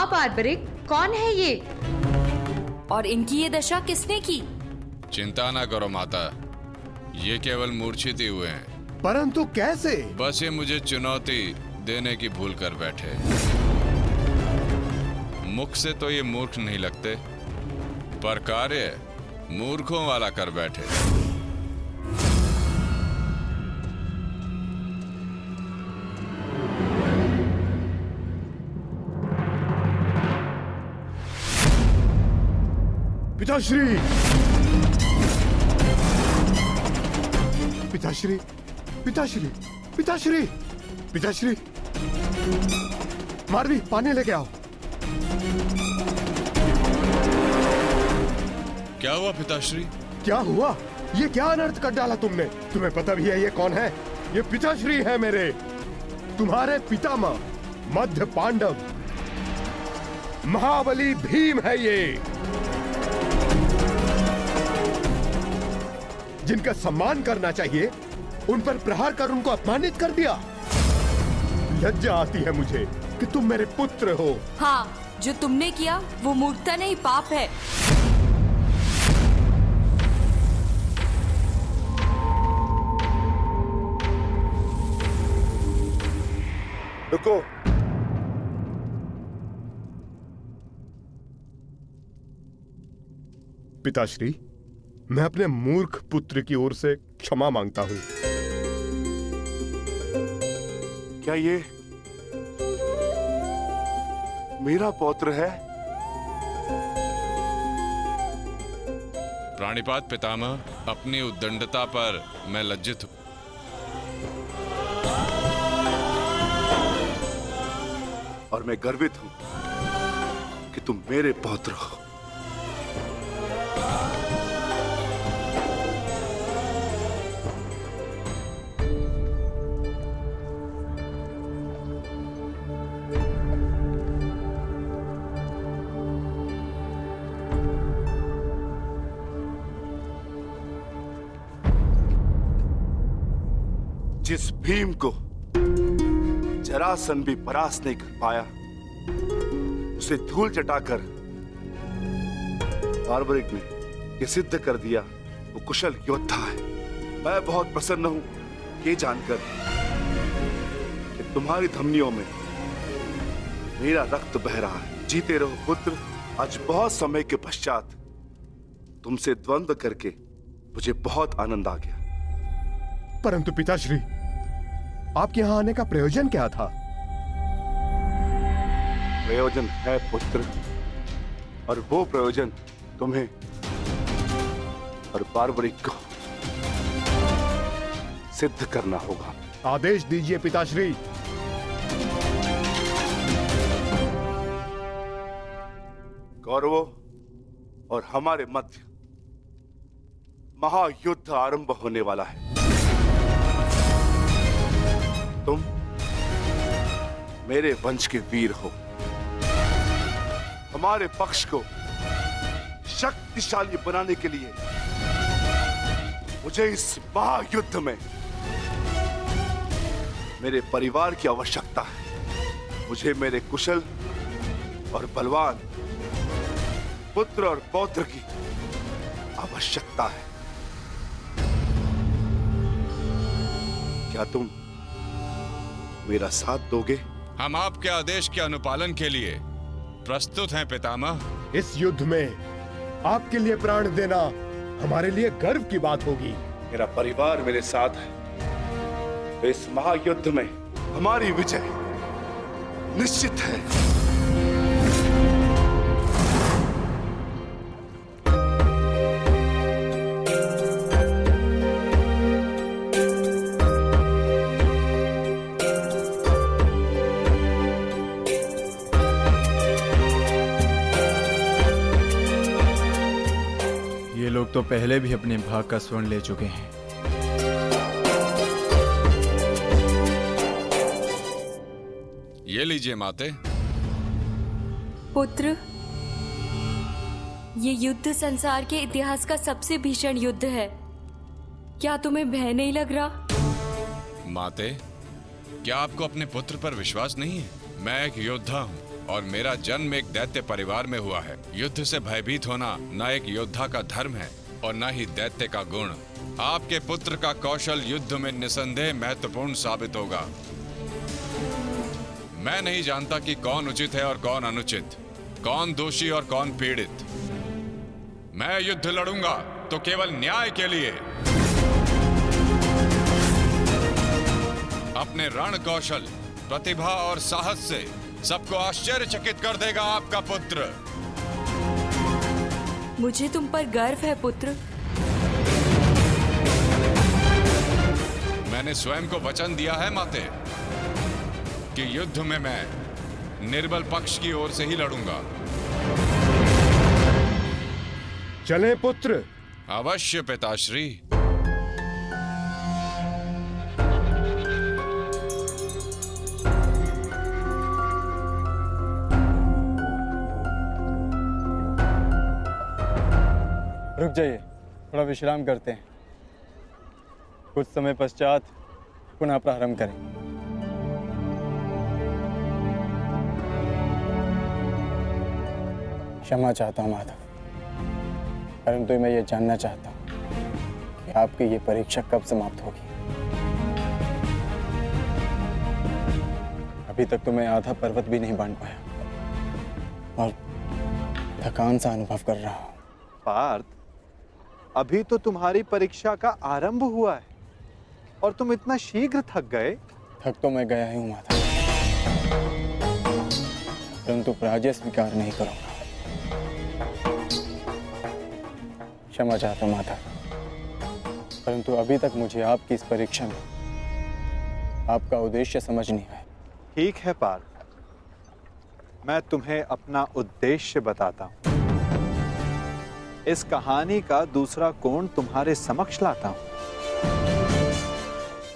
हाँ बार्बरिक, कौन है ये? और इनकी ये दशा किसने की? चिंता ना करो माता, ये केवल मूर्छित ही हुए हैं। परंतु कैसे? बस ये मुझे चुनौती देने की भूल कर बैठे। मुख से तो ये मूर्ख नहीं लगते, पर कार्य मूर्खों वाला कर बैठे। पिताश्री, पिताश्री, पिताश्री, पिताश्री, पिताश्री, मारवी पानी लेके आओ। क्या हुआ पिताश्री? क्या हुआ? ये क्या अनर्थ कर डाला तुमने? तुम्हें पता भी है ये कौन है? ये पिताश्री है मेरे, तुम्हारे पितामह मध्य पांडव महाबली भीम है ये, जिनका सम्मान करना चाहिए उन पर प्रहार कर उनको अपमानित कर दिया। लज्जा आती है मुझे कि तुम मेरे पुत्र हो। हाँ, जो तुमने किया वो मूर्खता नहीं, पाप है। रुको, पिताश्री, मैं अपने मूर्ख पुत्र की ओर से क्षमा मांगता हूं। क्या ये मेरा पौत्र है? प्राणिपात पितामह, अपनी उद्दंडता पर मैं लज्जित हूं। और मैं गर्वित हूं कि तुम मेरे पौत्र हो। जिस भीम को जरासंध भी परास्त नहीं कर पाया, उसे धूल चटाकर बार्बरिक ने यह सिद्ध कर दिया वो कुशल योद्धा है। मैं बहुत प्रसन्न हूं ये जानकर कि तुम्हारी धमनियों में मेरा रक्त बह रहा है। जीते रहो पुत्र। आज बहुत समय के पश्चात तुमसे द्वंद्व करके मुझे बहुत आनंद आ गया। परंतु पिताश्री, आपके यहां आने का प्रयोजन क्या था? प्रयोजन है पुत्र, और वो प्रयोजन तुम्हें और बार्बरिक को सिद्ध करना होगा। आदेश दीजिए पिताश्री। कौरवों और हमारे मध्य महायुद्ध आरंभ होने वाला है। तुम मेरे वंश के वीर हो। हमारे पक्ष को शक्तिशाली बनाने के लिए मुझे इस महायुद्ध में मेरे परिवार की आवश्यकता है। मुझे मेरे कुशल और बलवान पुत्र और पौत्र की आवश्यकता है। क्या तुम मेरा साथ दोगे? हम आपके आदेश के अनुपालन के लिए प्रस्तुत हैं पितामह। इस युद्ध में आपके लिए प्राण देना हमारे लिए गर्व की बात होगी। मेरा परिवार मेरे साथ है, तो इस महायुद्ध में हमारी विजय निश्चित है। ये लोग तो पहले भी अपने भाग का स्वर्ण ले चुके हैं। ये लीजिए माते। पुत्र, ये युद्ध संसार के इतिहास का सबसे भीषण युद्ध है। क्या तुम्हें भय नहीं लग रहा? माते, क्या आपको अपने पुत्र पर विश्वास नहीं है? मैं एक योद्धा हूँ और मेरा जन्म एक दैत्य परिवार में हुआ है। युद्ध से भयभीत होना न एक योद्धा का धर्म है और न ही दैत्य का गुण। आपके पुत्र का कौशल युद्ध में निसंदेह महत्वपूर्ण साबित होगा। मैं नहीं जानता कि कौन उचित है और कौन अनुचित, कौन दोषी और कौन पीड़ित। मैं युद्ध लड़ूंगा तो केवल न्याय के लिए। अपने रण कौशल, प्रतिभा और साहस से सबको आश्चर्यचकित कर देगा आपका पुत्र। मुझे तुम पर गर्व है पुत्र। मैंने स्वयं को वचन दिया है माते कि युद्ध में मैं निर्बल पक्ष की ओर से ही लड़ूंगा। चलें पुत्र। अवश्य पिताश्री। रुक जाइए, थोड़ा विश्राम करते हैं। कुछ समय पश्चात पुनः प्रारंभ करें। क्षमा चाहता हूँ माधव, परंतु मैं ये जानना चाहता हूँ कि आपकी ये परीक्षा कब समाप्त होगी। अभी तक तो मैं आधा पर्वत भी नहीं बांध पाया और थकान सा अनुभव कर रहा हूँ। पार्थ, अभी तो तुम्हारी परीक्षा का आरंभ हुआ है और तुम इतना शीघ्र थक गए। थक तो मैं गया ही हूँ माधव, परंतु पराजय स्वीकार नहीं करूंगा। क्षमा चाहता हूँ माधव, परंतु अभी तक मुझे आपकी इस परीक्षा में आपका उद्देश्य समझ नहीं आया। ठीक है पार्थ, मैं तुम्हें अपना उद्देश्य बताता हूँ। इस कहानी का दूसरा कोण तुम्हारे समक्ष लाता हूं।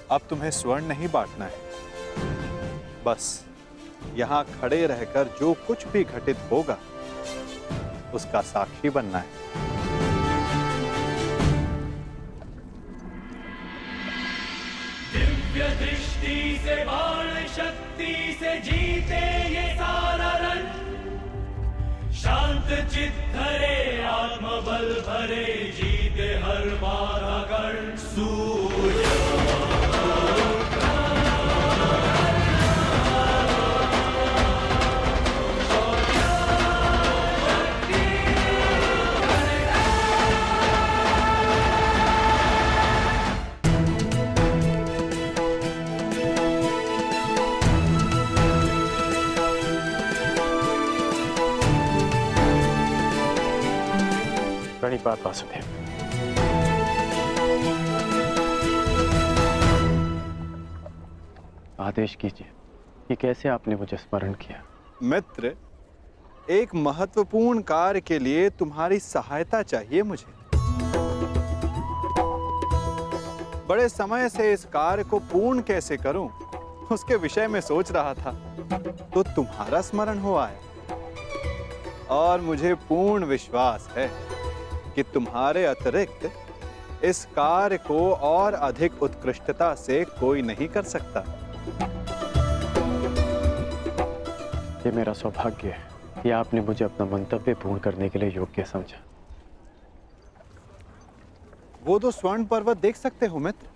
अब तुम्हें स्वर्ण नहीं बांटना है, बस यहां खड़े रहकर जो कुछ भी घटित होगा उसका साक्षी बनना है। दिव्य दृष्टि से, बाण शक्ति से जीते ये सारा रण। शांत चित्त धरे, आत्मबल भरे, जीते हर बाधा गण। सूर्य प्रणिपात वासुदेव। आदेश कीजिए कि कैसे आपने मुझे स्मरण किया। मित्र, एक महत्वपूर्ण कार्य के लिए तुम्हारी सहायता चाहिए मुझे। बड़े समय से इस कार्य को पूर्ण कैसे करूं, उसके विषय में सोच रहा था, तो तुम्हारा स्मरण हो आया। और मुझे पूर्ण विश्वास है कि तुम्हारे अतिरिक्त इस कार्य को और अधिक उत्कृष्टता से कोई नहीं कर सकता। ये मेरा सौभाग्य है कि आपने मुझे अपना मंतव्य पूर्ण करने के लिए योग्य समझा। वो तो स्वर्ण पर्वत देख सकते हो मित्र।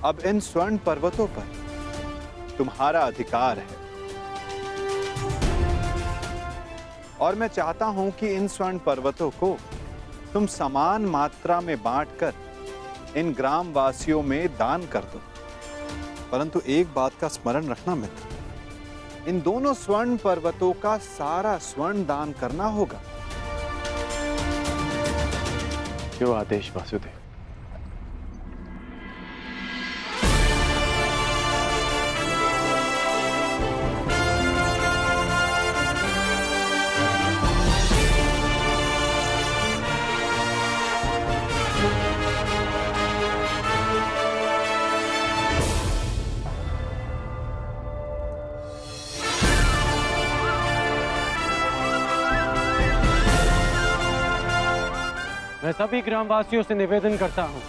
अब इन स्वर्ण पर्वतों पर तुम्हारा अधिकार है और मैं चाहता हूं कि इन स्वर्ण पर्वतों को तुम समान मात्रा में बांटकर इन ग्राम वासियों में दान कर दो। परंतु एक बात का स्मरण रखना मित्र, इन दोनों स्वर्ण पर्वतों का सारा स्वर्ण दान करना होगा। जो आदेश वासुदेव। मैं सभी ग्रामवासियों से निवेदन करता हूं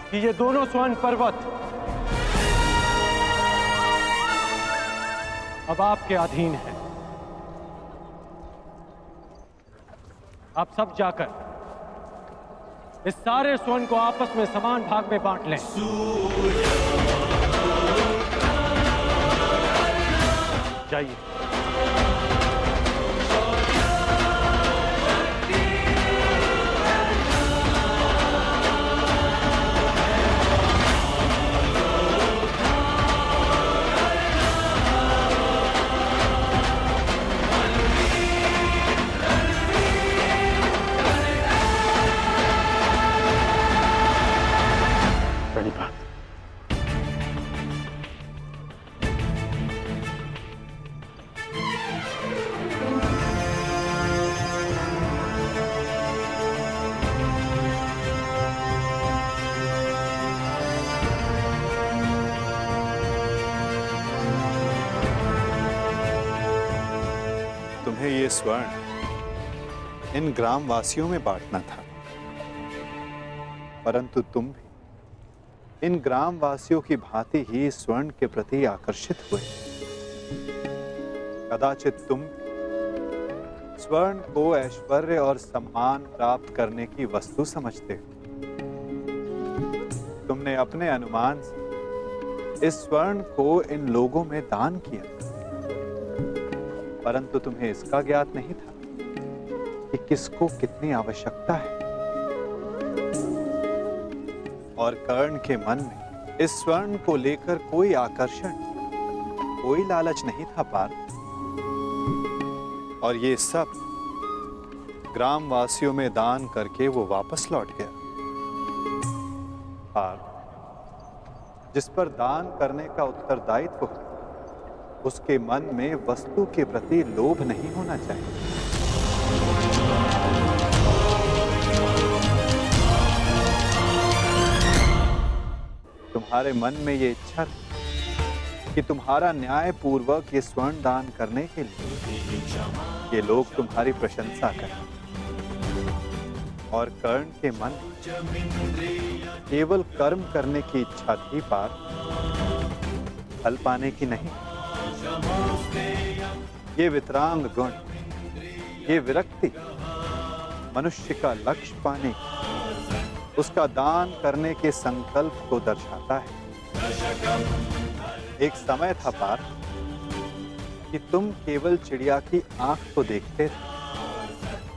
कि ये दोनों स्वर्ण पर्वत अब आपके अधीन है। आप सब जाकर इस सारे स्वर्ण को आपस में समान भाग में बांट लें। जाइए। प्रणिपात। तुम्हें ये स्वर्ण इन ग्रामवासियों में बांटना था, परंतु तुम भी इन ग्रामवासियों की भांति ही स्वर्ण के प्रति आकर्षित हुए। कदाचित तुम स्वर्ण को ऐश्वर्य और सम्मान प्राप्त करने की वस्तु समझते हो। तुमने अपने अनुमान से इस स्वर्ण को इन लोगों में दान किया, परंतु तुम्हें इसका ज्ञात नहीं था कि किसको कितनी आवश्यकता है। और कर्ण के मन में इस स्वर्ण को लेकर कोई आकर्षण, कोई लालच नहीं था पार्थ। और ये सब ग्रामवासियों में दान करके वो वापस लौट गया। पार्थ, जिस पर दान करने का उत्तरदायित्व हो, उसके मन में वस्तु के प्रति लोभ नहीं होना चाहिए। तुम्हारे मन में ये इच्छा थी कि तुम्हारा न्याय पूर्वक ये स्वर्ण दान करने के लिए ये लोग तुम्हारी प्रशंसा करें। और कर्ण के मन केवल कर्म करने की इच्छा थी पार्थ, फल पाने की नहीं। ये वितरांग गुण, ये विरक्ति मनुष्य का लक्ष्य पाने, उसका दान करने के संकल्प को दर्शाता है। एक समय था पार्थ कि तुम केवल चिड़िया की आंख को देखते थे,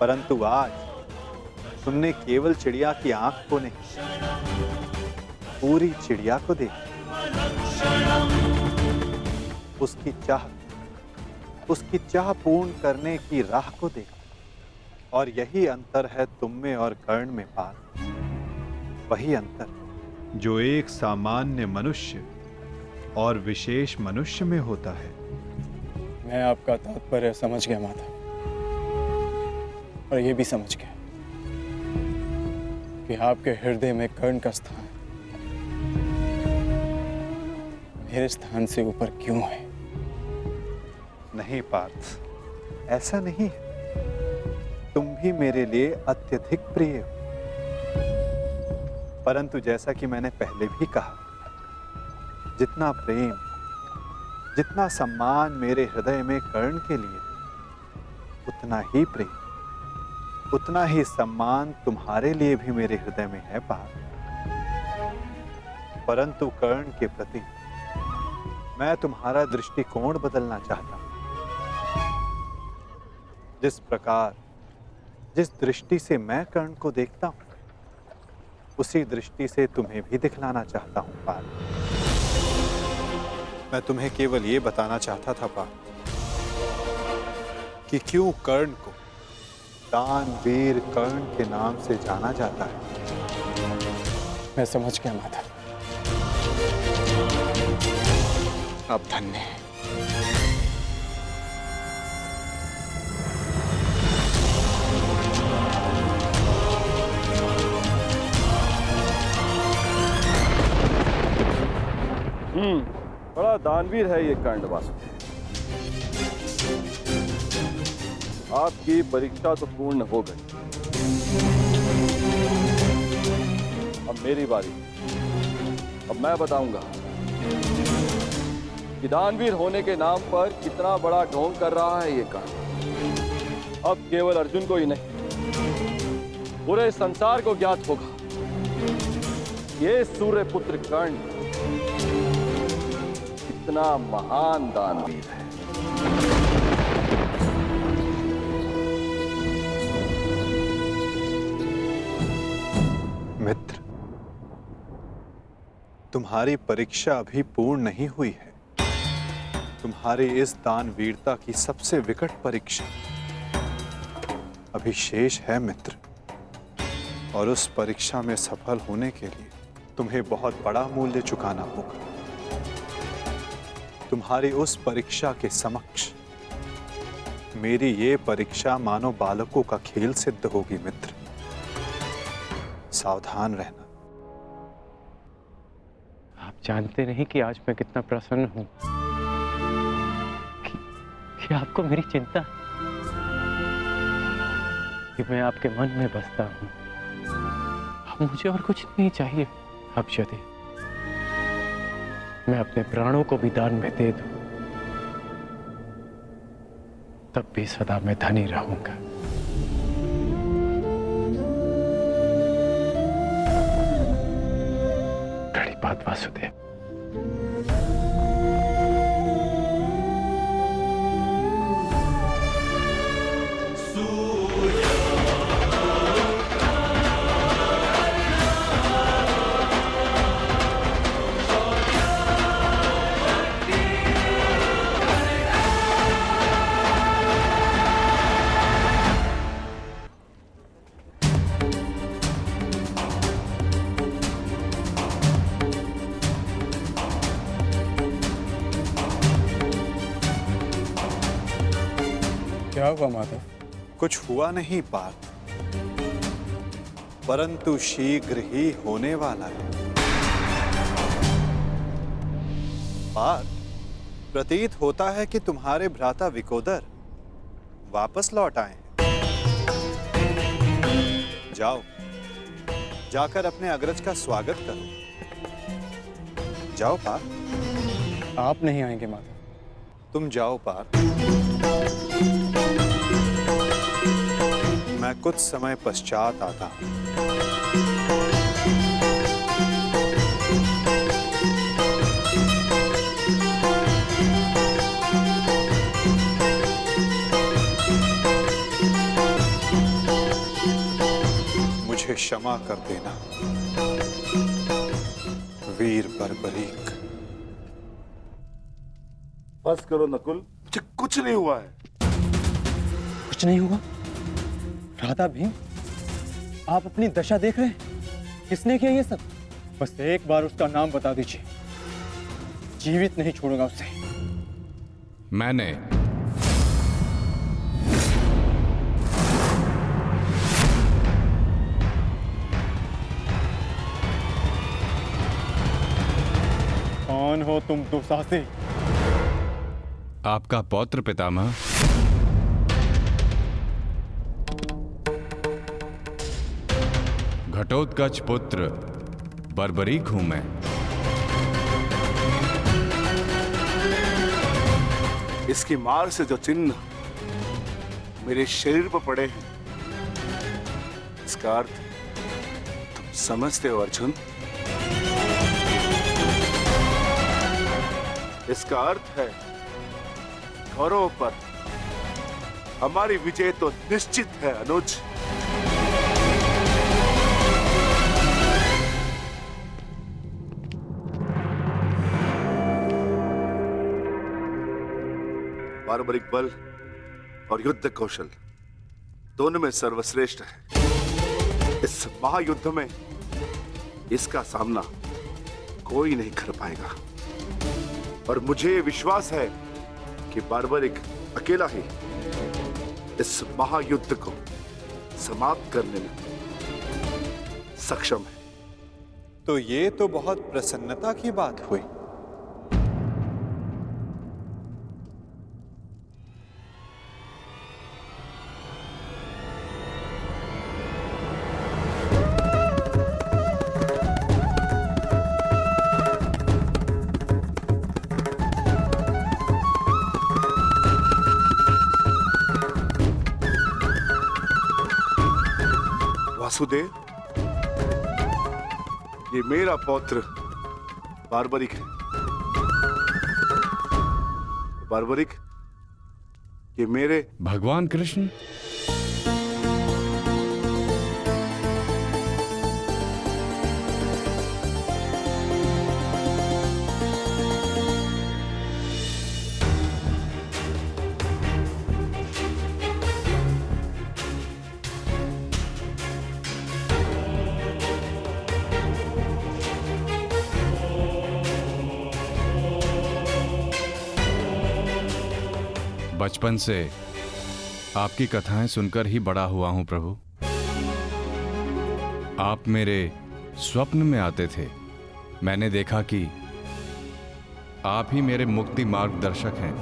परंतु आज तुमने केवल चिड़िया की आंख को नहीं, पूरी चिड़िया को देखा। उसकी चाह पूर्ण करने की राह को देखा। और यही अंतर है तुम में और कर्ण में पार्थ। वही अंतर जो एक सामान्य मनुष्य और विशेष मनुष्य में होता है। मैं आपका तात्पर्य समझ गया माता, और ये भी समझ गया कि आपके हृदय में कर्ण का स्थान मेरे स्थान से ऊपर क्यों है। नहीं पार्थ, ऐसा नहीं है। तुम भी मेरे लिए अत्यधिक प्रिय हो, परंतु जैसा कि मैंने पहले भी कहा, जितना प्रेम, जितना सम्मान मेरे हृदय में कर्ण के लिए, उतना ही प्रेम, उतना ही सम्मान तुम्हारे लिए भी मेरे हृदय में है पार्थ। परंतु कर्ण के प्रति मैं तुम्हारा दृष्टिकोण बदलना चाहता हूं। जिस प्रकार, जिस दृष्टि से मैं कर्ण को देखता हूं, उसी दृष्टि से तुम्हें भी दिखलाना चाहता हूं पार्थ। मैं तुम्हें केवल ये बताना चाहता था पार्थ कि क्यों कर्ण को दानवीर कर्ण के नाम से जाना जाता है। मैं समझ गया माता, अब धन्य है। बड़ा दानवीर है ये कर्णवासु। आपकी परीक्षा तो पूर्ण हो गई। अब मेरी बारी। अब मैं बताऊंगा कि दानवीर होने के नाम पर कितना बड़ा ढोंग कर रहा है ये कर्ण। अब केवल अर्जुन को ही नहीं, पूरे संसार को ज्ञात होगा ये सूर्यपुत्र कर्ण कितना महान दानवीर है। मित्र, तुम्हारी परीक्षा अभी पूर्ण नहीं हुई है। तुम्हारी इस दानवीरता की सबसे विकट परीक्षा अभी शेष है मित्र, और उस परीक्षा में सफल होने के लिए तुम्हें बहुत बड़ा मूल्य चुकाना होगा। तुम्हारी उस परीक्षा के समक्ष मेरी ये परीक्षा मानो बालकों का खेल सिद्ध होगी मित्र। सावधान रहना। आप जानते नहीं कि आज मैं कितना प्रसन्न हूं कि आपको मेरी चिंता है, कि मैं आपके मन में बसता हूं। अब मुझे और कुछ नहीं चाहिए। अब यदि मैं अपने प्राणों को भी दान में दे दूं, तब भी सदा मैं धनी रहूंगा। बड़ी बात वासुदेव। क्या हुआ माधव? कुछ हुआ नहीं पार्थ, परंतु शीघ्र ही होने वाला है। पार्थ, प्रतीत होता है कि तुम्हारे भ्राता विकोदर वापस लौट आए हैं। जाओ, जाकर अपने अग्रज का स्वागत करो। जाओ पार्थ। आप नहीं आएंगे माधव? तुम जाओ पार्थ, मैं कुछ समय पश्चात आता हूं। मुझे क्षमा कर देना वीर बर्बरीक। बस करो नकुल, मुझे कुछ नहीं हुआ है। कुछ नहीं हुआ? राधा भीम, आप अपनी दशा देख रहे हैं? किसने किया ये सब? बस एक बार उसका नाम बता दीजिए, जीवित नहीं छोड़ूंगा उसे। मैंने। कौन हो तुम दुस्साहसी? आपका पौत्र पितामह। घटोत्कच पुत्र बर्बरीक हूं मैं। इसकी मार से जो चिन्ह मेरे शरीर पर पड़े हैं, इसका अर्थ तुम समझते हो अर्जुन? इसका अर्थ है कौरवों पर हमारी विजय तो निश्चित है अनुज। बार्बरिक बल और युद्ध कौशल दोनों में सर्वश्रेष्ठ है। इस महायुद्ध में इसका सामना कोई नहीं कर पाएगा, और मुझे विश्वास है कि बार्बरिक अकेला ही इस महायुद्ध को समाप्त करने में सक्षम है। तो ये तो बहुत प्रसन्नता की बात हुई। वासुदेव, ये मेरा पौत्र बार्बरिक है। बार्बरिक, ये मेरे भगवान कृष्ण। बचपन से आपकी कथाएं सुनकर ही बड़ा हुआ हूं प्रभु। आप मेरे स्वप्न में आते थे। मैंने देखा कि आप ही मेरे मुक्ति मार्गदर्शक हैं।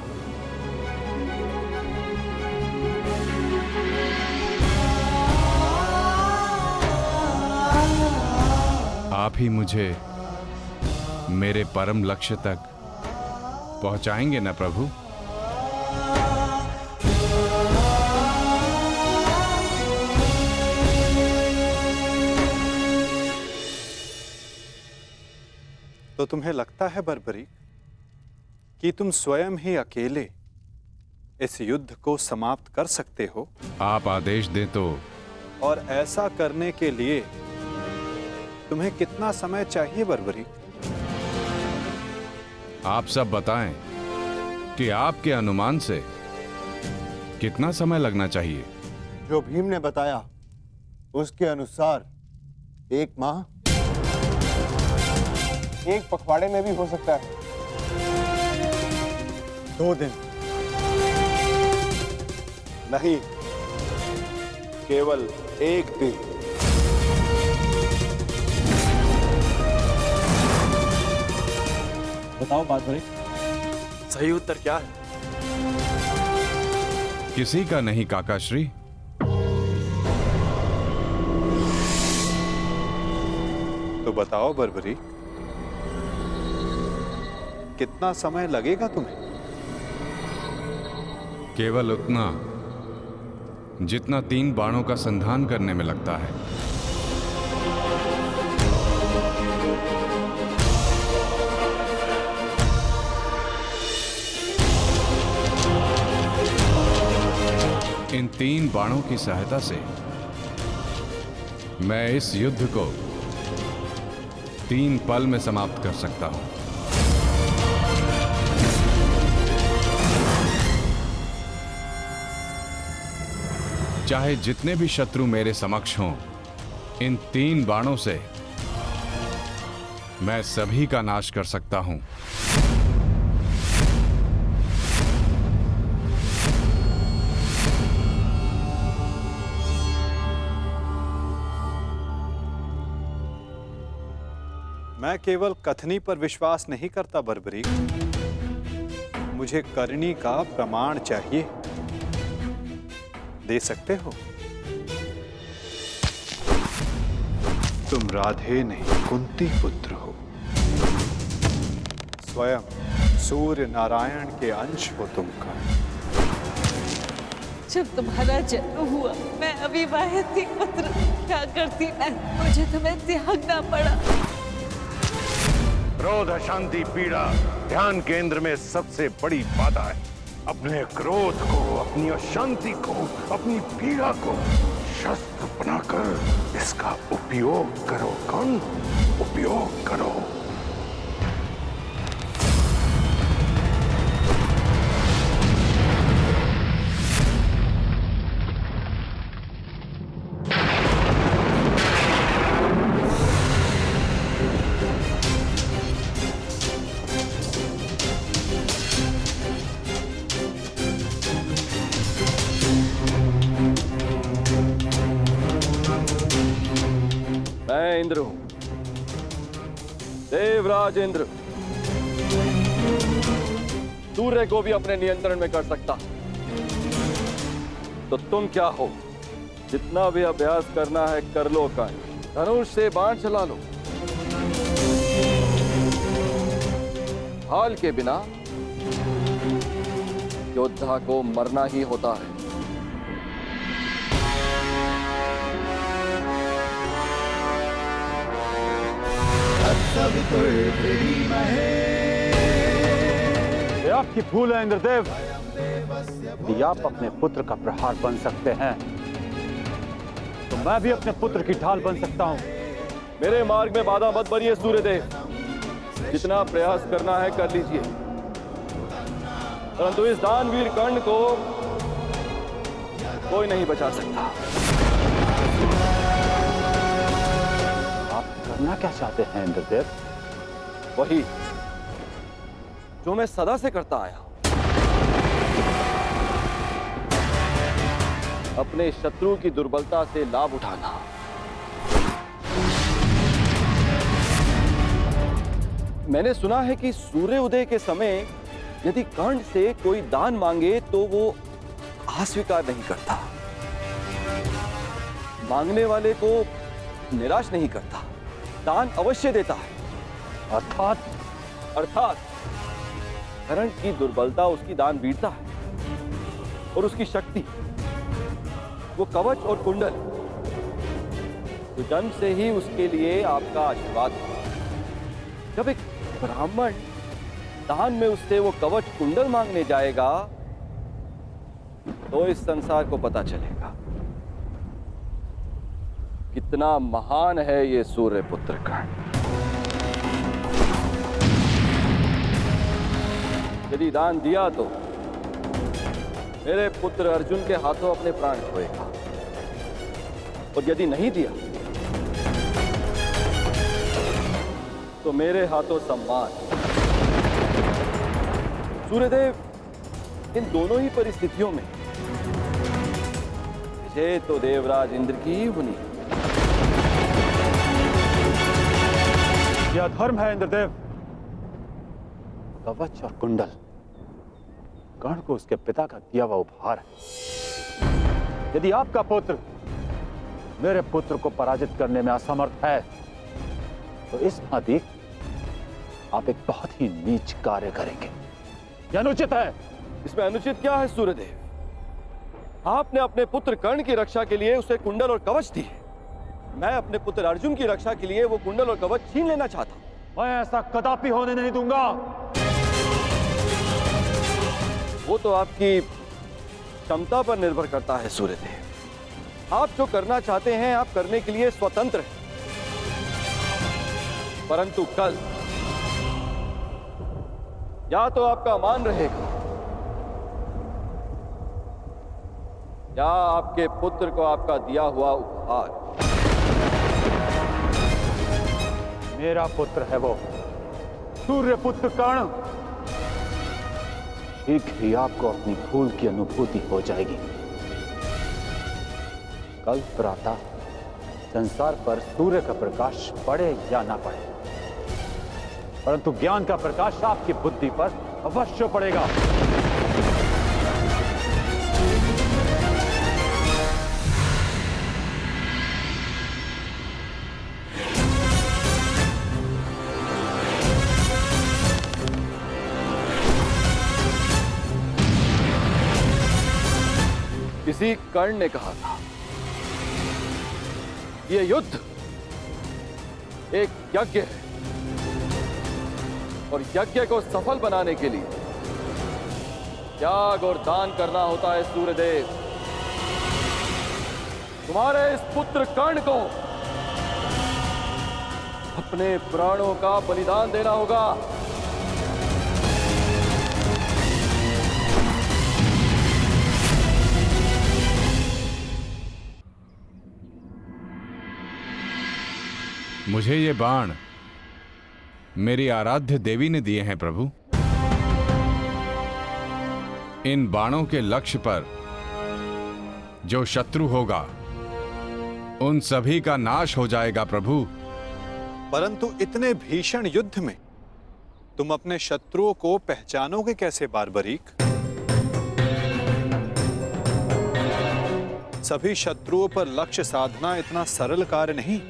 आप ही मुझे मेरे परम लक्ष्य तक पहुंचाएंगे ना प्रभु? तो तुम्हें लगता है बर्बरी कि तुम स्वयं ही अकेले इस युद्ध को समाप्त कर सकते हो? आप आदेश दें तो। और ऐसा करने के लिए तुम्हें कितना समय चाहिए बर्बरी? आप सब बताएं कि आपके अनुमान से कितना समय लगना चाहिए? जो भीम ने बताया उसके अनुसार 1 माह, 1 पखवाड़े में भी हो सकता है। 2 दिन नहीं, केवल 1 दिन। बताओ बार्बरिक, सही उत्तर क्या है? किसी का नहीं काकाश्री। तो बताओ बर्बरी, कितना समय लगेगा तुम्हें? केवल उतना जितना 3 बाणों का संधान करने में लगता है। इन 3 बाणों की सहायता से मैं इस युद्ध को 3 पल में समाप्त कर सकता हूं। चाहे जितने भी शत्रु मेरे समक्ष हों, इन 3 बाणों से मैं सभी का नाश कर सकता हूं। मैं केवल कथनी पर विश्वास नहीं करता बर्बरी, मुझे करनी का प्रमाण चाहिए। दे सकते हो? तुम राधे नहीं कुंती पुत्र हो। स्वयं सूर्य नारायण के अंश हो तुमका। जब तुम्हारा जन्म हुआ मैं अविवाहित थी पुत्र, क्या करती मैं? मुझे तुम्हें त्यागना पड़ा। क्रोध, अशांति, पीड़ा ध्यान केंद्र में सबसे बड़ी बाधा है। अपने क्रोध को, अपनी अशांति को, अपनी पीड़ा को शस्त्र बनाकर इसका उपयोग करो। कौन? उपयोग करो। मैं इंद्र हूं, देवराज इंद्र। सूर्य को भी अपने नियंत्रण में कर सकता। तो तुम क्या हो? जितना भी अभ्यास करना है कर लो। का धनुष से बाण चला लो। हाल के बिना योद्धा को मरना ही होता है। ये आपकी भूल है इंद्रदेव। यदि आप अपने पुत्र का प्रहार बन सकते हैं तो मैं भी अपने पुत्र की ढाल बन सकता हूं। मेरे मार्ग में बाधा मत बनिए सूर्यदेव। जितना प्रयास करना है कर लीजिए, परंतु इस दानवीर कर्ण को कोई नहीं बचा सकता। आप करना क्या चाहते हैं इंद्रदेव? वही जो मैं सदा से करता आया हूं, अपने शत्रु की दुर्बलता से लाभ उठाना। मैंने सुना है कि सूर्य उदय के समय यदि कर्ण से कोई दान मांगे तो वो अस्वीकार नहीं करता, मांगने वाले को निराश नहीं करता, दान अवश्य देता है। अर्थात कर्ण की दुर्बलता उसकी दान वीरता है और उसकी शक्ति वो कवच और कुंडल, तो जन्म से ही उसके लिए आपका आशीर्वाद है। जब एक ब्राह्मण दान में उससे वो कवच कुंडल मांगने जाएगा तो इस संसार को पता चलेगा कितना महान है ये सूर्य पुत्र कर्ण। यदि दान दिया तो मेरे पुत्र अर्जुन के हाथों अपने प्राण खोएगा, और यदि नहीं दिया तो मेरे हाथों सम्मान। सूर्यदेव, इन दोनों ही परिस्थितियों में विजय तो देवराज इंद्र की ही होनी है। यह धर्म है इंद्रदेव। कवच और कुंडल कर्ण को उसके पिता का दिया हुआ उपहार है। यदि आपका पुत्र मेरे पुत्र को पराजित करने में असमर्थ है तो इस भांति आप एक बहुत ही नीच कार्य करेंगे। यह अनुचित है। इसमें अनुचित क्या है सूर्यदेव? आपने अपने पुत्र कर्ण की रक्षा के लिए उसे कुंडल और कवच दिए, मैं अपने पुत्र अर्जुन की रक्षा के लिए वो कुंडल और कवच छीन लेना चाहता हूं। मैं ऐसा कदापि होने नहीं दूंगा। वो तो आपकी क्षमता पर निर्भर करता है सूर्यदेव। आप जो करना चाहते हैं आप करने के लिए स्वतंत्र हैं, परंतु कल या तो आपका मान रहेगा या आपके पुत्र को आपका दिया हुआ उपहार। मेरा पुत्र है वो सूर्य पुत्र कर्ण। शीघ्र ही आपको अपनी भूल की अनुभूति हो जाएगी। कल प्रातः संसार पर सूर्य का प्रकाश पड़े या ना पड़े, परंतु ज्ञान का प्रकाश आपकी बुद्धि पर अवश्य पड़ेगा। किसी कर्ण ने कहा था यह युद्ध एक यज्ञ है और यज्ञ को सफल बनाने के लिए त्याग और दान करना होता है। सूर्यदेव, तुम्हारे इस पुत्र कर्ण को अपने प्राणों का बलिदान देना होगा। मुझे ये बाण मेरी आराध्य देवी ने दिए हैं प्रभु। इन बाणों के लक्ष्य पर जो शत्रु होगा उन सभी का नाश हो जाएगा प्रभु। परंतु इतने भीषण युद्ध में तुम अपने शत्रुओं को पहचानोगे कैसे बारबरीक? सभी शत्रुओं पर लक्ष्य साधना इतना सरल कार्य नहीं।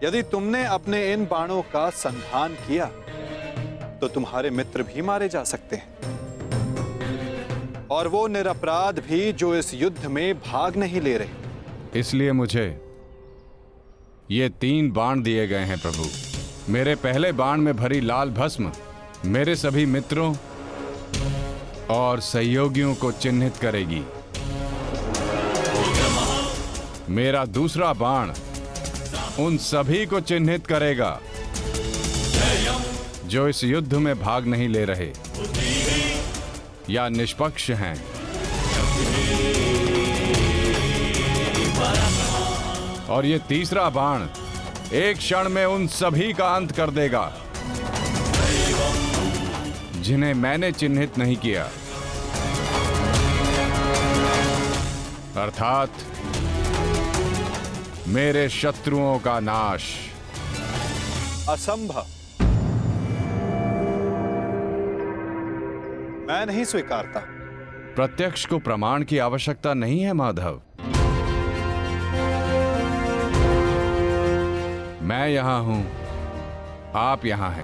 यदि तुमने अपने इन बाणों का संधान किया तो तुम्हारे मित्र भी मारे जा सकते हैं, और वो निरपराध भी जो इस युद्ध में भाग नहीं ले रहे। इसलिए मुझे ये 3 बाण दिए गए हैं प्रभु। मेरे पहले बाण में भरी लाल भस्म मेरे सभी मित्रों और सहयोगियों को चिन्हित करेगी। मेरा दूसरा बाण उन सभी को चिन्हित करेगा जो इस युद्ध में भाग नहीं ले रहे या निष्पक्ष हैं। और ये तीसरा बाण एक क्षण में उन सभी का अंत कर देगा जिन्हें मैंने चिन्हित नहीं किया, अर्थात मेरे शत्रुओं का नाश। असंभव, मैं नहीं स्वीकारता। प्रत्यक्ष को प्रमाण की आवश्यकता नहीं है माधव। मैं यहां हूं, आप यहां हैं,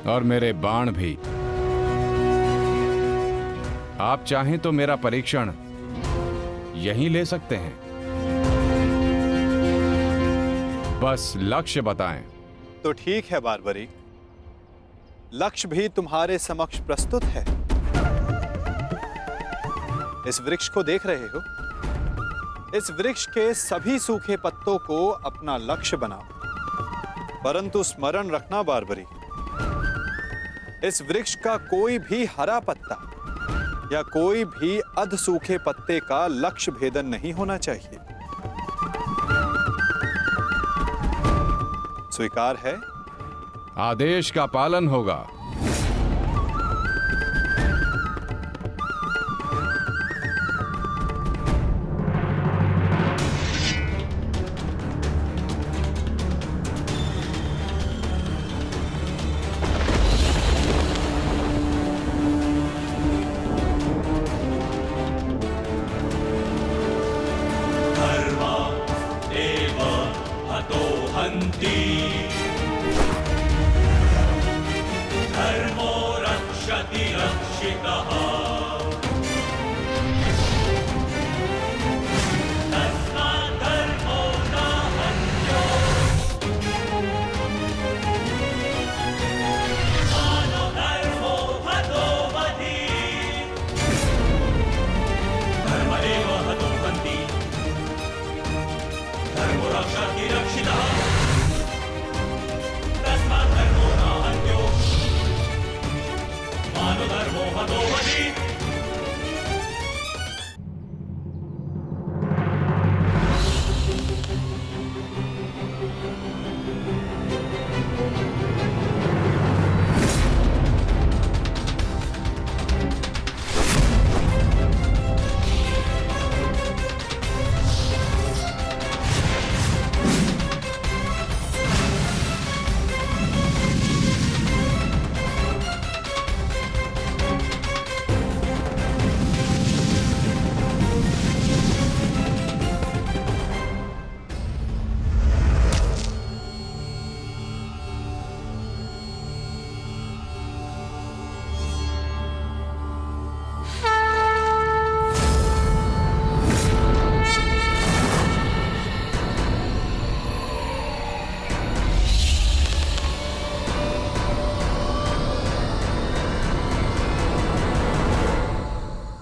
और मेरे बाण भी। आप चाहें तो मेरा परीक्षण यहीं ले सकते हैं। बस लक्ष्य बताएं। तो ठीक है बारबरी, लक्ष्य भी तुम्हारे समक्ष प्रस्तुत है। इस वृक्ष को देख रहे हो? इस वृक्ष के सभी सूखे पत्तों को अपना लक्ष्य बनाओ। परंतु स्मरण रखना बारबरी, इस वृक्ष का कोई भी हरा पत्ता या कोई भी अध सूखे पत्ते का लक्ष्य भेदन नहीं होना चाहिए। स्वीकार है? आदेश का पालन होगा।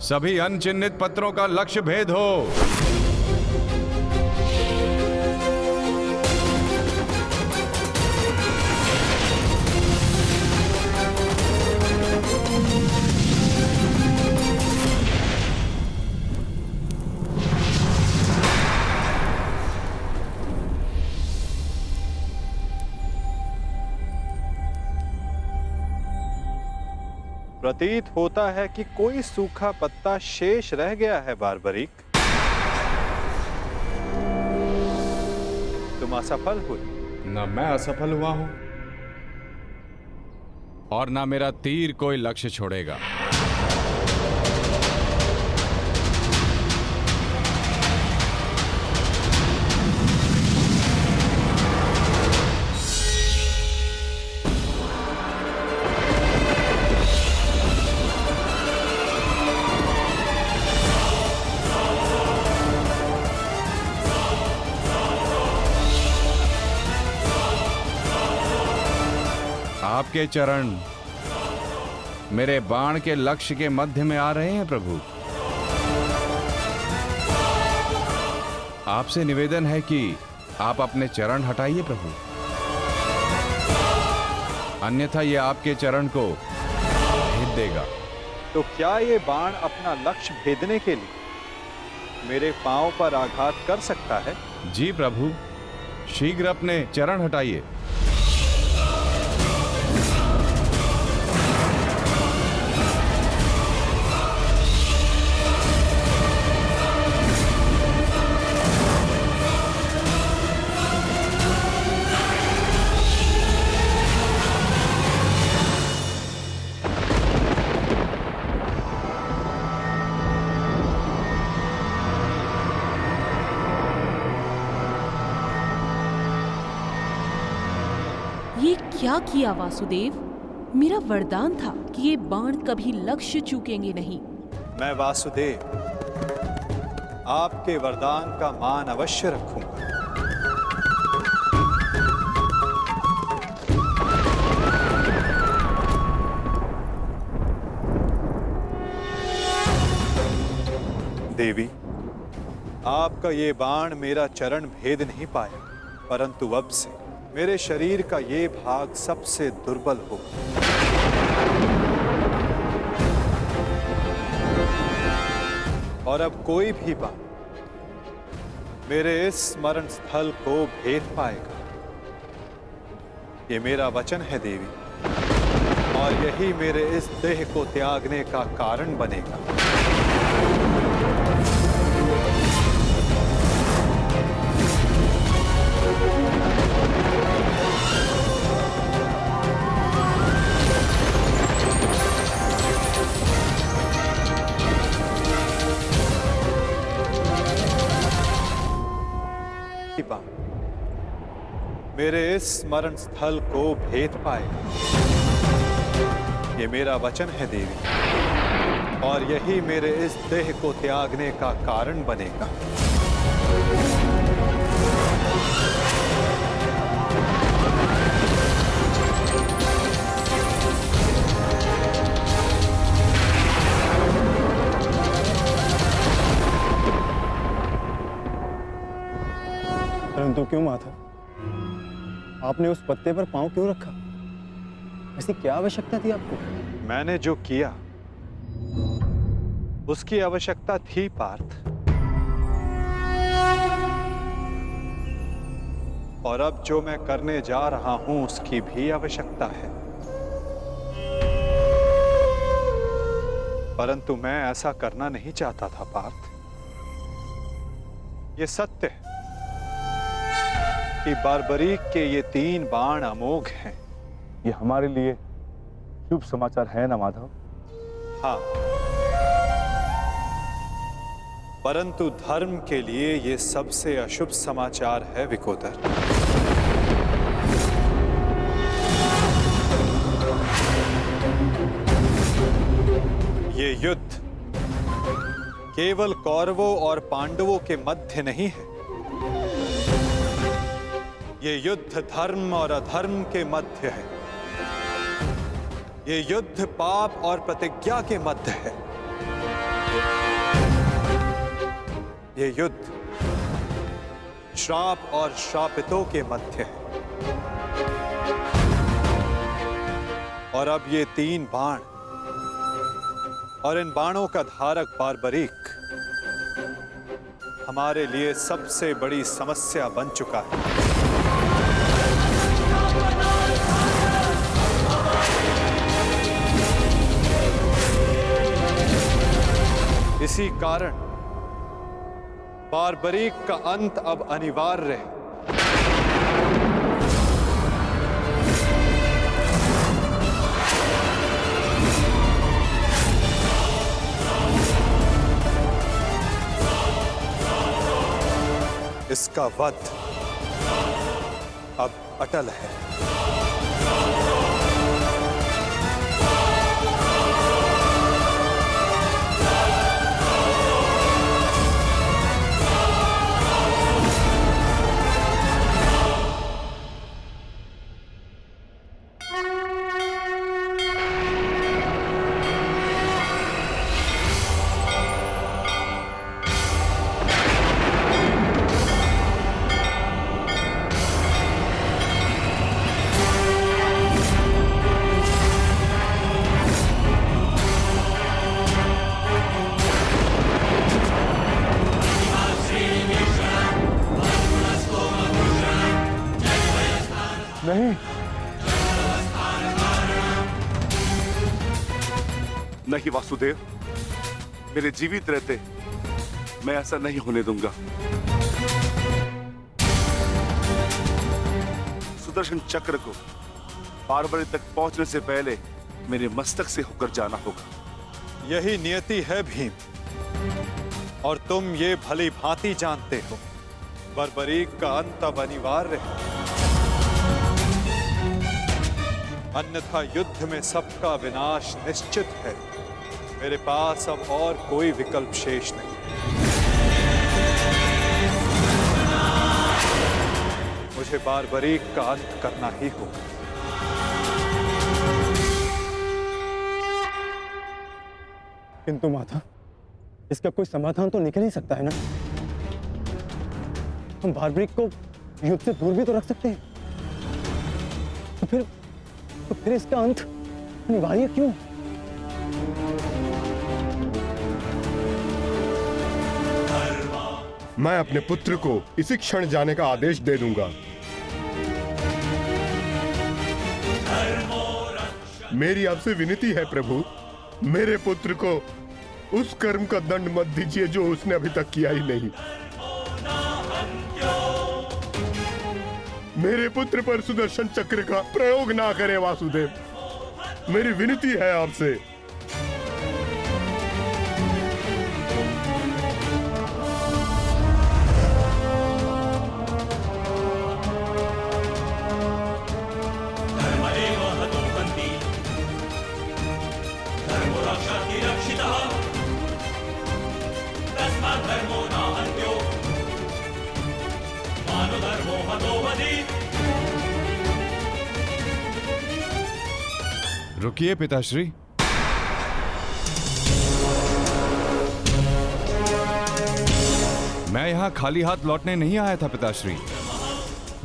सभी अनचिन्हित पत्रों का लक्ष्य भेद हो। प्रतीत होता है कि कोई सूखा पत्ता शेष रह गया है बारबरीक। तुम असफल हुए। न मैं असफल हुआ हूं और न मेरा तीर कोई लक्ष्य छोड़ेगा। आपके चरण मेरे बाण के लक्ष्य के मध्य में आ रहे हैं प्रभु। आपसे निवेदन है कि आप अपने चरण हटाइए प्रभु, अन्यथा ये आपके चरण को भेद देगा। तो क्या ये बाण अपना लक्ष्य भेदने के लिए मेरे पांव पर आघात कर सकता है? जी प्रभु, शीघ्र अपने चरण हटाइए। ये क्या किया वासुदेव? मेरा वरदान था कि ये बाण कभी लक्ष्य चूकेंगे नहीं। मैं वासुदेव आपके वरदान का मान अवश्य रखूंगा। देवी, आपका ये बाण मेरा चरण भेद नहीं पाया, परंतु अब से मेरे शरीर का ये भाग सबसे दुर्बल होगा। और अब कोई भी बाण मेरे इस स्मरण स्थल को भेद पाएगा। ये मेरा वचन है देवी, और यही मेरे इस देह को त्यागने का कारण बनेगा। मेरे इस स्मरण स्थल को भेद पाएगा। ये मेरा वचन है देवी, और यही मेरे इस देह को त्यागने का कारण बनेगा। परंतु क्यों माता, आपने उस पत्ते पर पांव क्यों रखा? ऐसी क्या आवश्यकता थी आपको? मैंने जो किया उसकी आवश्यकता थी पार्थ, और अब जो मैं करने जा रहा हूं उसकी भी आवश्यकता है। परंतु मैं ऐसा करना नहीं चाहता था पार्थ। ये सत्य है कि बार्बरीक के ये 3 बाण अमोघ हैं। ये हमारे लिए शुभ समाचार है ना माधव? हाँ, परंतु धर्म के लिए ये सबसे अशुभ समाचार है विकोदर। ये युद्ध केवल कौरवों और पांडवों के मध्य नहीं है। ये युद्ध धर्म और अधर्म के मध्य है। ये युद्ध पाप और प्रतिज्ञा के मध्य है। ये युद्ध श्राप और श्रापितों के मध्य है। और अब ये 3 बाण और इन बाणों का धारक बार्बरीक हमारे लिए सबसे बड़ी समस्या बन चुका है। इसी कारण बार्बरीक का अंत अब अनिवार्य है। इसका वध अब अटल है। नहीं वासुदेव, मेरे जीवित रहते मैं ऐसा नहीं होने दूंगा। सुदर्शन चक्र को बारबरी तक पहुंचने से पहले मेरे मस्तक से होकर जाना होगा। यही नियति है भीम, और तुम ये भली भांति जानते हो। बर्बरीक का अंत अब अनिवार्य है, अन्यथा युद्ध में सबका विनाश निश्चित है। मेरे पास अब और कोई विकल्प शेष नहीं। मुझे बारबरीक का अंत करना ही होगा। किंतु माता, इसका कोई समाधान तो निकल ही सकता है ना। हम बारबरीक को युद्ध से दूर भी तो रख सकते हैं। तो फिर इसका अंत अनिवार्य क्यों? मैं अपने पुत्र को इसी क्षण जाने का आदेश दे दूंगा। मेरी आपसे विनती है प्रभु, मेरे पुत्र को उस कर्म का दंड मत दीजिए जो उसने अभी तक किया ही नहीं। मेरे पुत्र पर सुदर्शन चक्र का प्रयोग ना करे वासुदेव, मेरी विनती है आपसे। रुकिए पिताश्री। मैं यहां खाली हाथ लौटने नहीं आया था पिताश्री,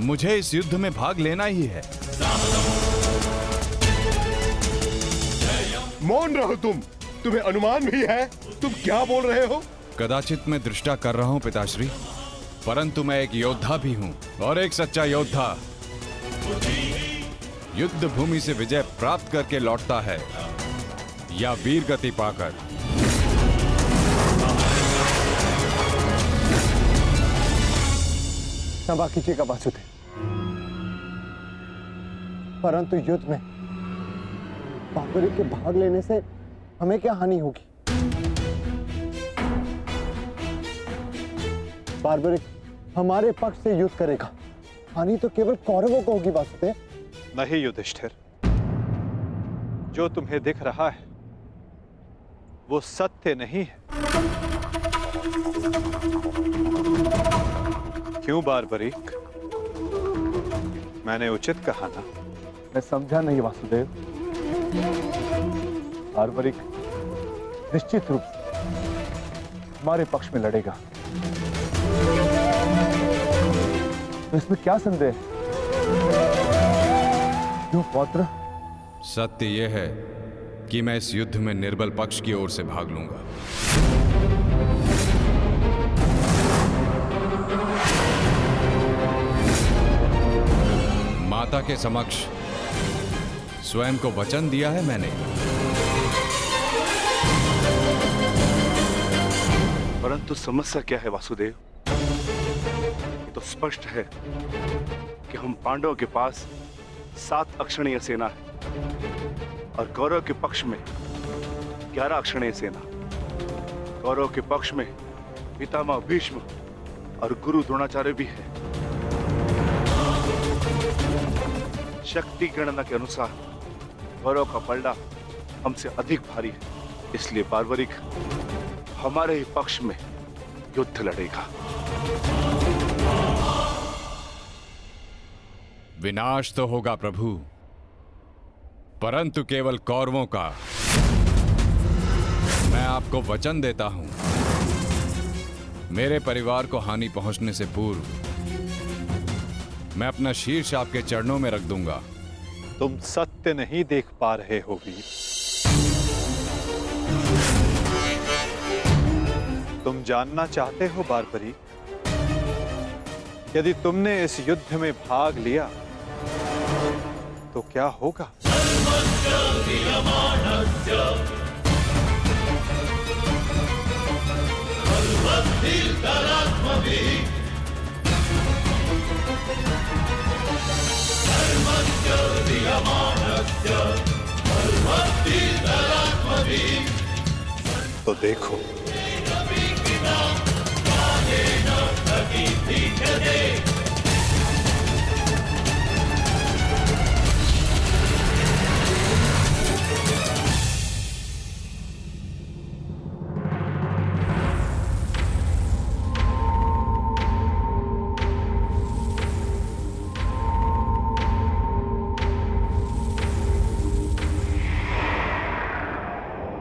मुझे इस युद्ध में भाग लेना ही है। मौन रहो तुम, तुम्हें अनुमान भी है तुम क्या बोल रहे हो? कदाचित मैं दृष्टा कर रहा हूं पिताश्री, परंतु मैं एक योद्धा भी हूं, और एक सच्चा योद्धा युद्ध भूमि से विजय प्राप्त करके लौटता है या वीर गति पाकर। क्षमा कीजिएगा वासुदेव, परंतु युद्ध में बारबरीक के भाग लेने से हमें क्या हानि होगी? बारबरीक हमारे पक्ष से युद्ध करेगा, हानि तो केवल कौरवों को होगी वासुदेव। नहीं युधिष्ठिर, जो तुम्हें दिख रहा है वो सत्य नहीं है। क्यों बारबरीक, मैंने उचित कहा ना? मैं समझा नहीं वासुदेव। बारबरीक निश्चित रूप से हमारे पक्ष में लड़ेगा, तो इसमें क्या संदेह है? क्यों पौत्र? सत्य यह है कि मैं इस युद्ध में निर्बल पक्ष की ओर से भाग लूंगा। माता के समक्ष स्वयं को वचन दिया है मैंने। परंतु समस्या क्या है वासुदेव? ये तो स्पष्ट है कि हम पांडवों के पास 7 अक्षणीय सेना है और कौरव के पक्ष में 11 अक्षणीय सेना। कौरव के पक्ष में पितामह भीष्म और गुरु द्रोणाचार्य भी है। शक्ति गणना के अनुसार कौरव का पलड़ा हमसे अधिक भारी है, इसलिए बारबरीक हमारे ही पक्ष में युद्ध लड़ेगा। विनाश तो होगा प्रभु, परंतु केवल कौरवों का। मैं आपको वचन देता हूं, मेरे परिवार को हानि पहुंचने से पूर्व मैं अपना शीर्ष आपके चरणों में रख दूंगा। तुम सत्य नहीं देख पा रहे हो वीर। तुम जानना चाहते हो बारबरीक, यदि तुमने इस युद्ध में भाग लिया तो क्या होगा? तो देखो,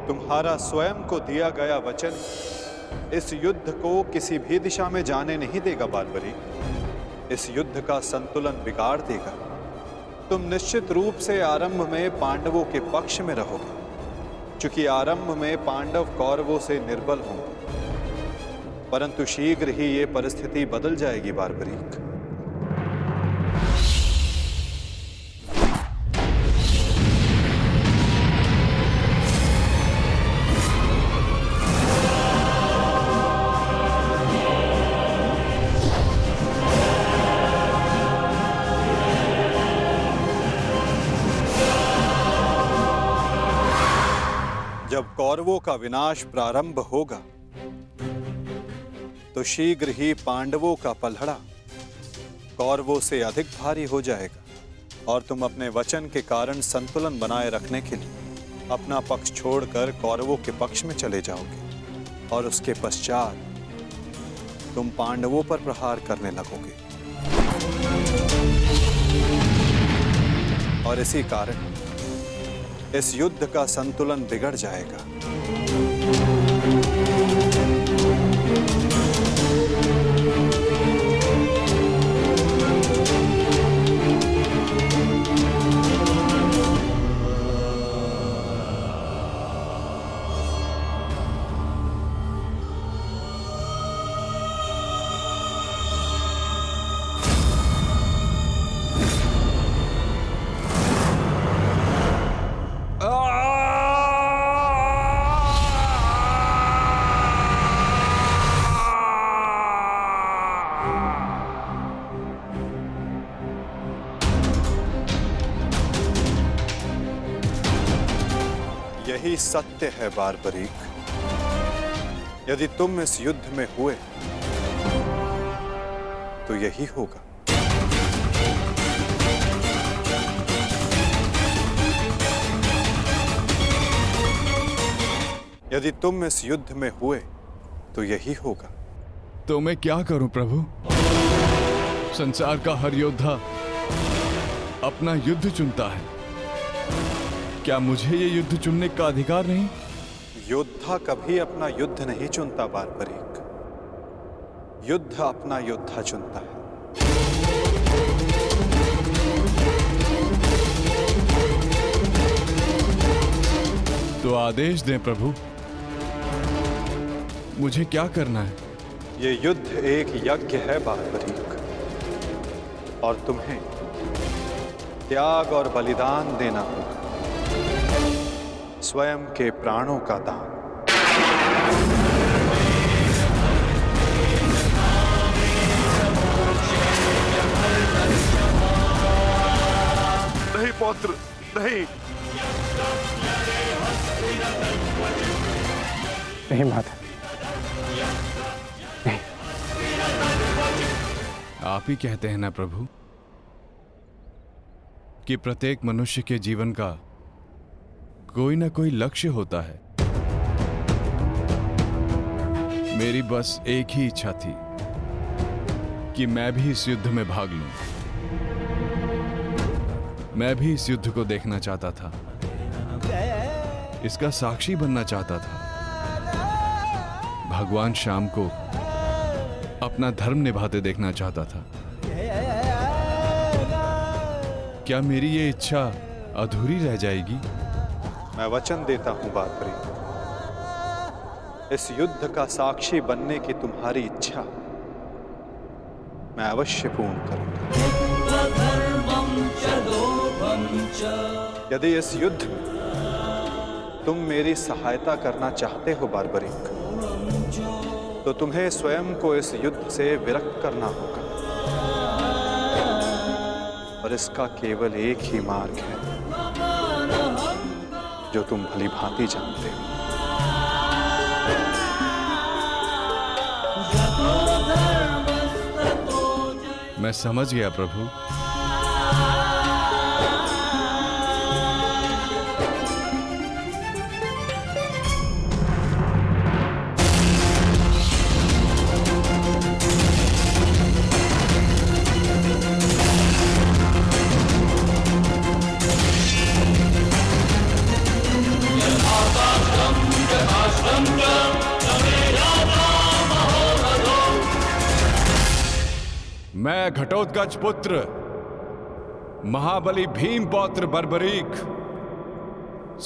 तुम्हारा स्वयं को दिया गया वचन इस युद्ध को किसी भी दिशा में जाने नहीं देगा बार्बरी। इस युद्ध का संतुलन बिगाड़ देगा। तुम निश्चित रूप से आरंभ में पांडवों के पक्ष में रहोगे, क्योंकि आरंभ में पांडव कौरवों से निर्बल होंगे, परंतु शीघ्र ही ये परिस्थिति बदल जाएगी बार्बरीक। जब कौरवों का विनाश प्रारंभ होगा तो शीघ्र ही पांडवों का पलड़ा कौरवों से अधिक भारी हो जाएगा और तुम अपने वचन के कारण संतुलन बनाए रखने के लिए अपना पक्ष छोड़कर कौरवों के पक्ष में चले जाओगे और उसके पश्चात तुम पांडवों पर प्रहार करने लगोगे। और इसी कारण इस युद्ध का संतुलन बिगड़ जाएगा। यही सत्य है बार्बरीक। यदि तुम इस युद्ध में हुए तो यही होगा। यदि तुम इस युद्ध में हुए तो यही होगा। तो मैं क्या करूं प्रभु? संसार का हर योद्धा अपना युद्ध चुनता है, क्या मुझे ये युद्ध चुनने का अधिकार नहीं? योद्धा कभी अपना युद्ध नहीं चुनता बार्बरीक, युद्ध अपना योद्धा चुनता है। तो आदेश दें प्रभु, मुझे क्या करना है? ये युद्ध एक यज्ञ है बार्बरीक, और तुम्हें त्याग और बलिदान देना होगा, स्वयं के प्राणों का दान। नहीं पौत्र, नहीं। नहीं माता, नहीं। आप ही कहते हैं ना प्रभु कि प्रत्येक मनुष्य के जीवन का कोई ना कोई लक्ष्य होता है। मेरी बस एक ही इच्छा थी कि मैं भी इस युद्ध में भाग लूं। मैं भी इस युद्ध को देखना चाहता था, इसका साक्षी बनना चाहता था। भगवान श्याम को अपना धर्म निभाते देखना चाहता था। क्या मेरी ये इच्छा अधूरी रह जाएगी? मैं वचन देता हूं बार्बरी, इस युद्ध का साक्षी बनने की तुम्हारी इच्छा मैं अवश्य पूर्ण करूंगा। यदि इस युद्ध में तुम मेरी सहायता करना चाहते हो बार्बरिक, तो तुम्हें स्वयं को इस युद्ध से विरक्त करना होगा। और इसका केवल एक ही मार्ग है जो तुम भली भांति जानते हो। मैं समझ गया प्रभु। मैं घटोत्कच पुत्र महाबली भीम पौत्र बर्बरीक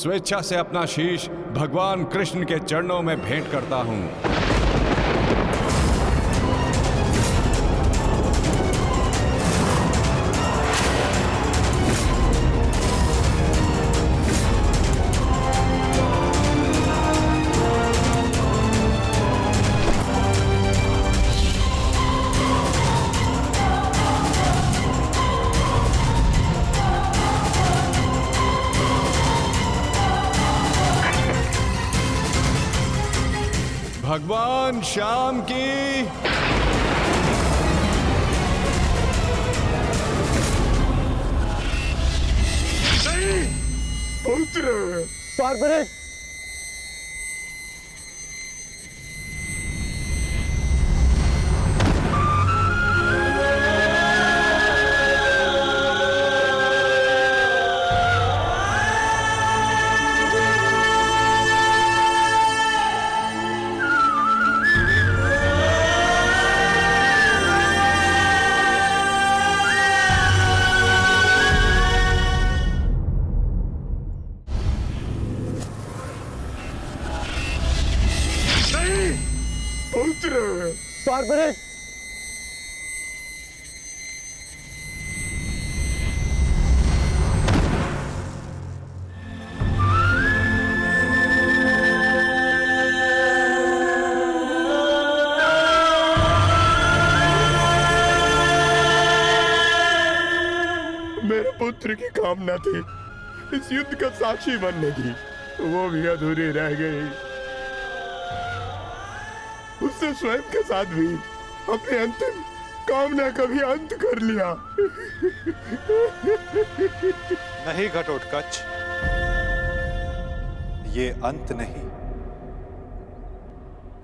स्वेच्छा से अपना शीश भगवान कृष्ण के चरणों में भेंट करता हूं। भगवान श्याम की पुत्र बार्बरिक, बार्बरिक, मेरे पुत्र की कामना थी इस युद्ध का साक्षी बनने की, वो भी अधूरी रह गई। उसने स्वयं के साथ भी अपनी अंतिम कामना का भी अंत कर लिया। नहीं घटोत्कच, ये अंत नहीं,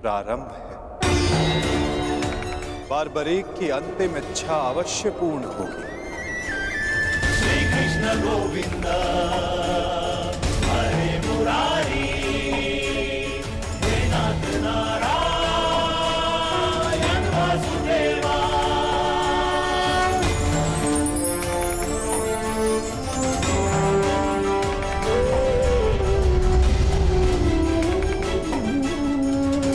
प्रारंभ है। बार्बरीक की अंतिम इच्छा अवश्य पूर्ण होगी। श्री कृष्ण गोविंद हरे मुरारी, हे नाथ नारायण वासुदेवा।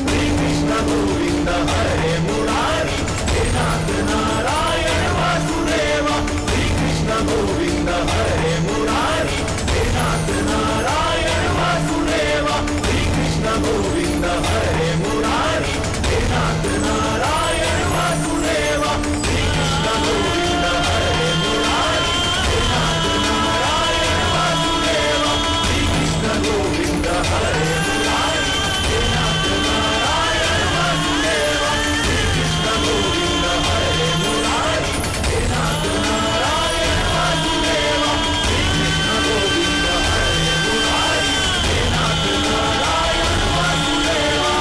श्री कृष्ण गोविंद हरे मुरारी, हे नाथ नारायण वासुदेवा। श्री कृष्ण गोविंद हरे मुरारी, हे नाथ नारायण वासुदेवा। श्री कृष्ण गोविंद हरे मुरारी, हे नाथ नारायण वासुदेवा। श्री कृष्ण गोविंद हरे मुरारी, हे नाथ नारायण वासुदेवा। श्री कृष्ण गोविंद हरे मुरारी, हे नाथ नारायण वासुदेवा। श्री कृष्ण गोविंद हरे मुरारी, हे नाथ नारायण वासुदेवा। श्री कृष्ण गोविंद हरे मुरारी, हे नाथ नारायण वासुदेवा।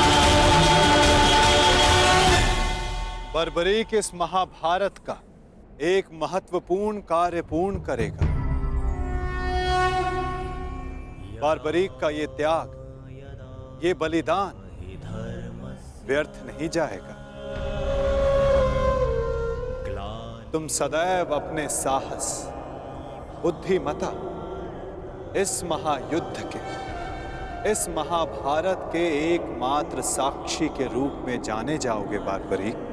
बर्बरीक इस महाभारत का एक महत्वपूर्ण कार्य पूर्ण करेगा। बार्बरीक का ये त्याग, ये बलिदान व्यर्थ नहीं जाएगा। तुम सदैव अपने साहस, बुद्धिमता, इस महायुद्ध के, इस महाभारत के एकमात्र साक्षी के रूप में जाने जाओगे बार्बरीक।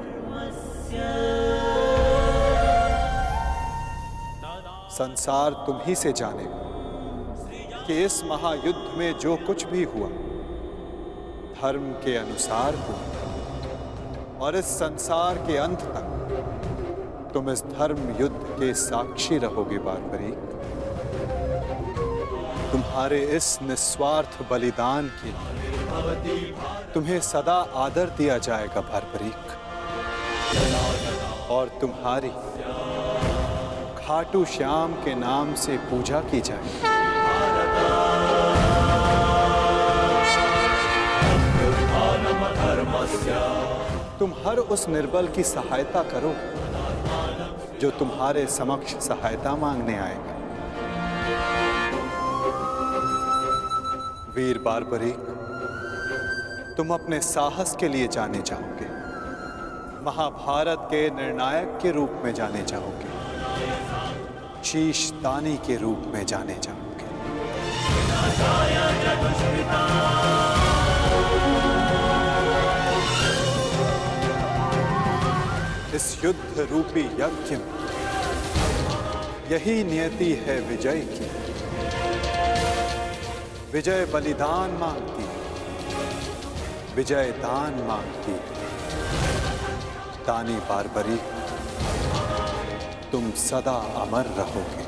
संसार तुम ही से जानेगा कि इस महायुद्ध में जो कुछ भी हुआ धर्म के अनुसार हुआ, और इस संसार के अंत तक तुम इस धर्म युद्ध के साक्षी रहोगे बारबरीक। तुम्हारे इस निस्वार्थ बलिदान के लिए तुम्हें सदा आदर दिया जाएगा बारबरीक, और तुम्हारी खाटू श्याम के नाम से पूजा की जाएगी। तुम हर उस निर्बल की सहायता करोगे जो तुम्हारे समक्ष सहायता मांगने आएगा। वीर बारबरीक, तुम अपने साहस के लिए जाने जाओगे, महाभारत के निर्णायक के रूप में जाने जाओगे, शीश दानी के रूप में जाने जाओगे। इस युद्ध रूपी यज्ञ में यही नियति है विजय की। विजय बलिदान मांगती है, विजय दान मांगती है। दानी बारबरीक, तुम सदा अमर रहोगे।